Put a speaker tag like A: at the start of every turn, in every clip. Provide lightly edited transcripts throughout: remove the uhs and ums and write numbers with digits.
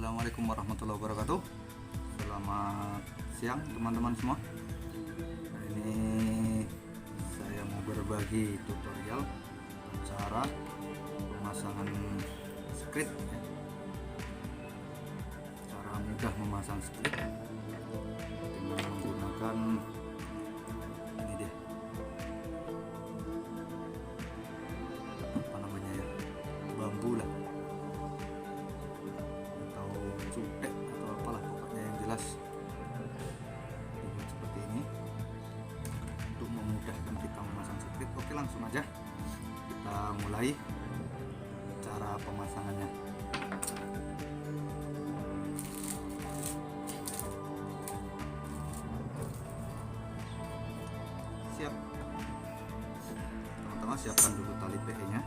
A: Assalamualaikum warahmatullahi wabarakatuh. Selamat siang teman-teman semua. Nah, ini saya mau berbagi tutorial cara pemasangan script ya. Cara mudah memasang script dengan menggunakan ini dia, apa namanya ya, bambu lah, cutek atau apalah, pokoknya yang jelas dibuat seperti ini untuk memudahkan kita memasang script. Oke, langsung aja kita mulai cara pemasangannya. Siap, teman-teman, siapkan dulu tali PE nya,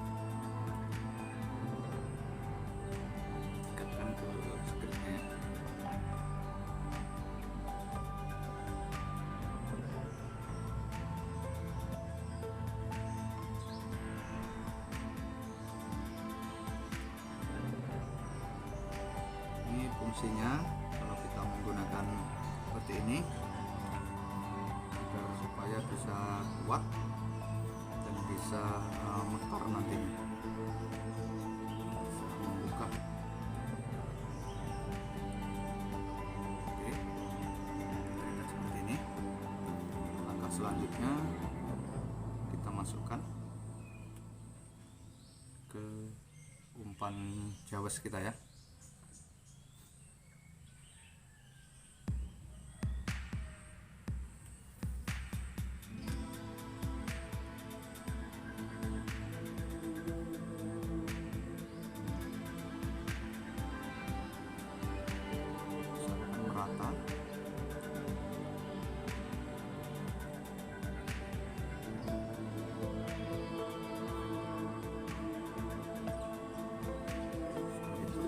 A: ikatkan ke scriptnya. Ini fungsinya kalau kita menggunakan seperti ini agar supaya bisa kuat dan bisa mekar nantinya, bisa membuka. Oke, kita ikat seperti ini. Langkah selanjutnya kita masukkan ke umpan jawes kita ya. Merata. Setelah itu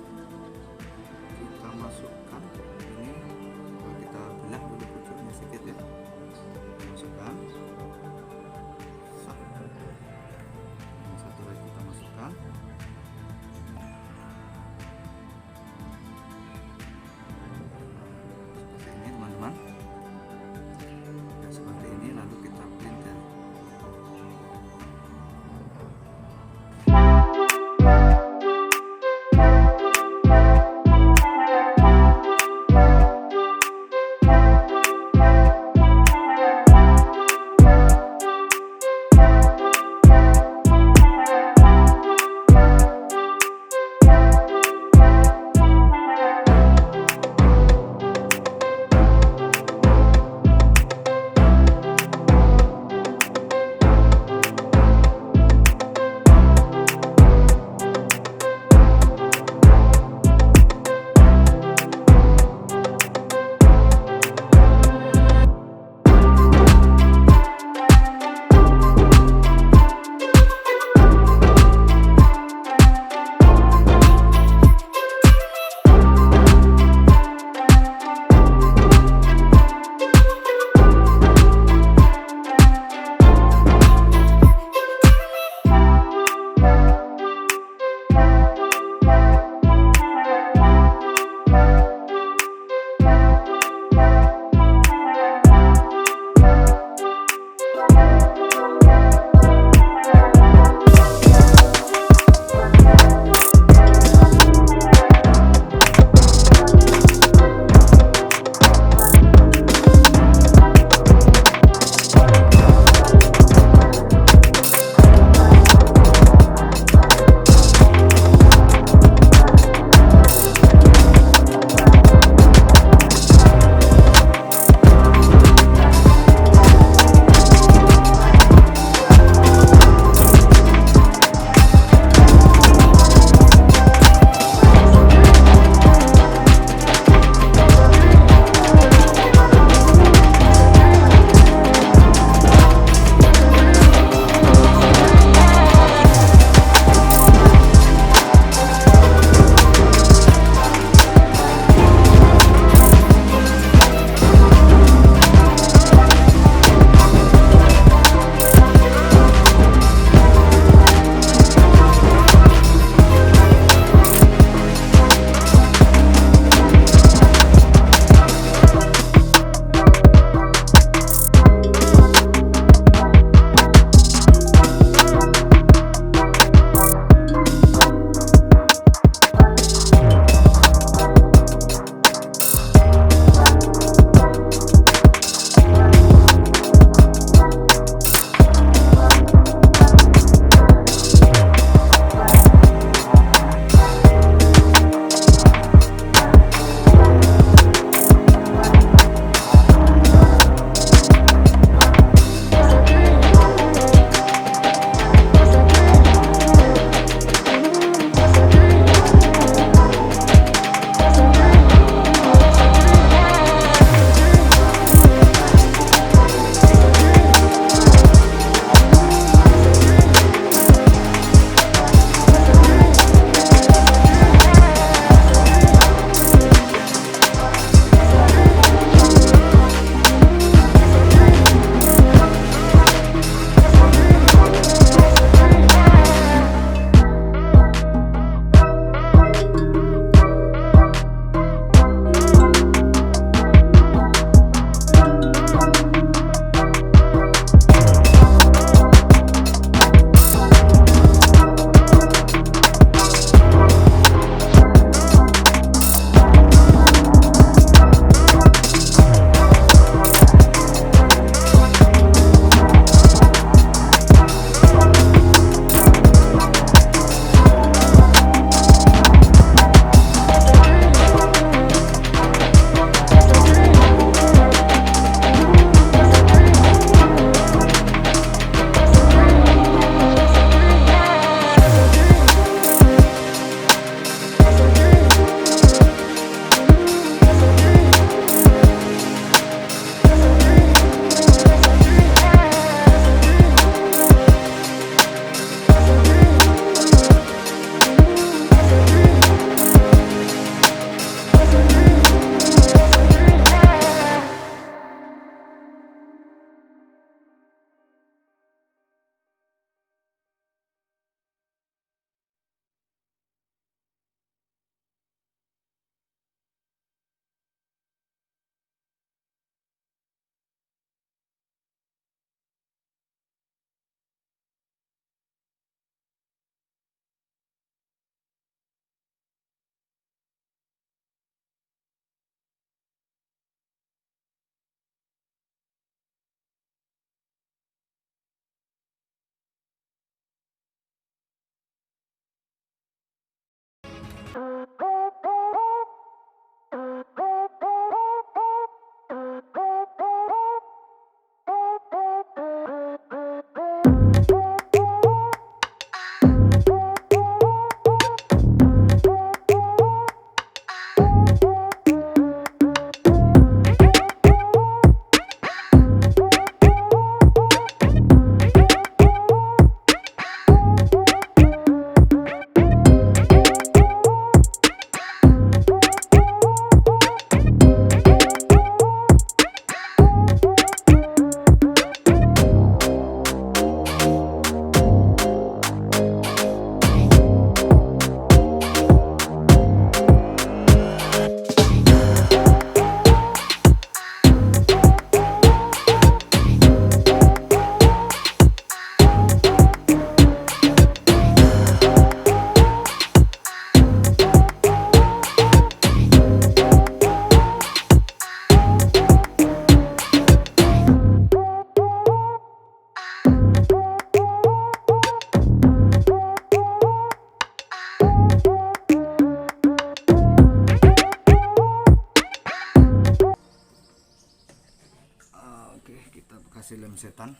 A: Oke, kita kasih lem setan.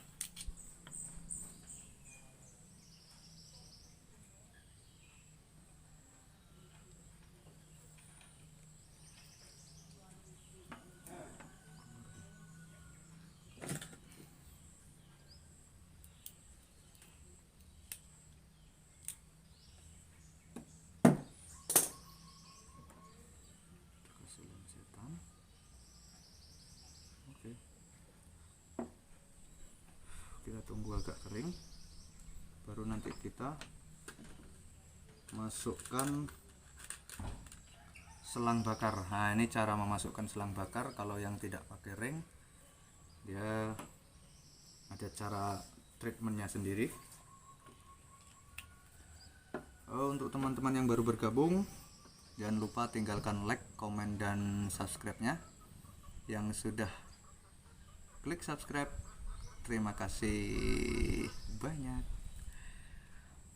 A: Kasih lem setan. Oke. Kita tunggu agak kering, baru nanti kita masukkan selang bakar. Nah, ini cara memasukkan selang bakar. Kalau yang tidak pakai ring, dia ada cara treatmentnya sendiri. Untuk teman-teman yang baru bergabung, jangan lupa tinggalkan like, komen, dan subscribe-nya. Yang sudah klik subscribe, terima kasih banyak.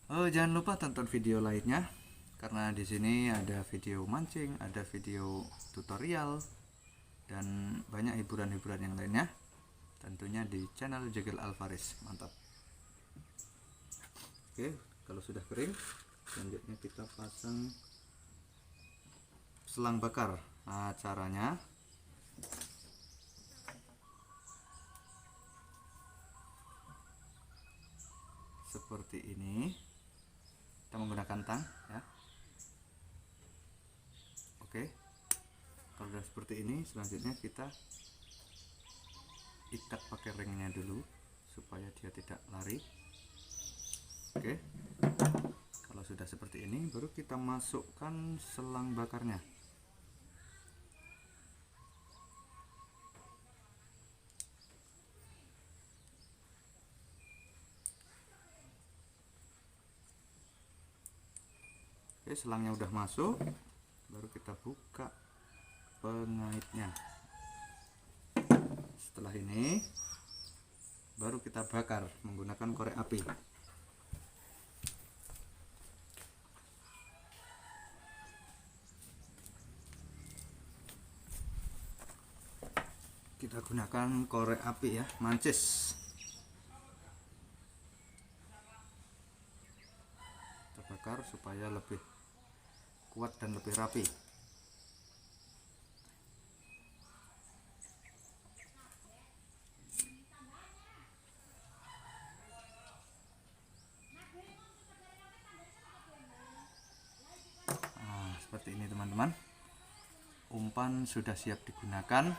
A: Jangan lupa tonton video lainnya, karena di sini ada video mancing, ada video tutorial, dan banyak hiburan-hiburan yang lainnya. Tentunya di channel Djegel Alfariz. Mantap. Oke, kalau sudah kering, selanjutnya kita pasang selang bakar. Nah, caranya seperti ini. Kita menggunakan tang, ya. Oke, kalau sudah seperti ini, selanjutnya kita ikat pakai ringnya dulu supaya dia tidak lari. Oke, kalau sudah seperti ini, baru kita masukkan selang bakarnya. Oke, selangnya udah masuk, baru kita buka pengaitnya. Setelah ini baru kita bakar menggunakan korek api. Kita gunakan korek api, ya, mancis. Kita bakar supaya lebih kuat dan lebih rapi. Nah, seperti ini teman-teman. Umpan sudah siap digunakan.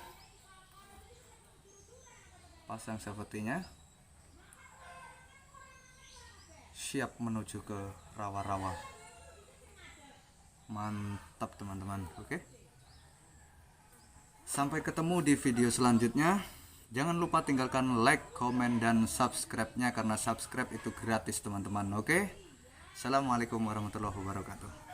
A: Pasang sepertinya. Siap menuju ke rawa-rawa. Mantap teman-teman. Oke, sampai ketemu di video selanjutnya. Jangan lupa tinggalkan like, komen, dan subscribe-nya, karena subscribe itu gratis teman-teman. Oke, assalamualaikum warahmatullahi wabarakatuh.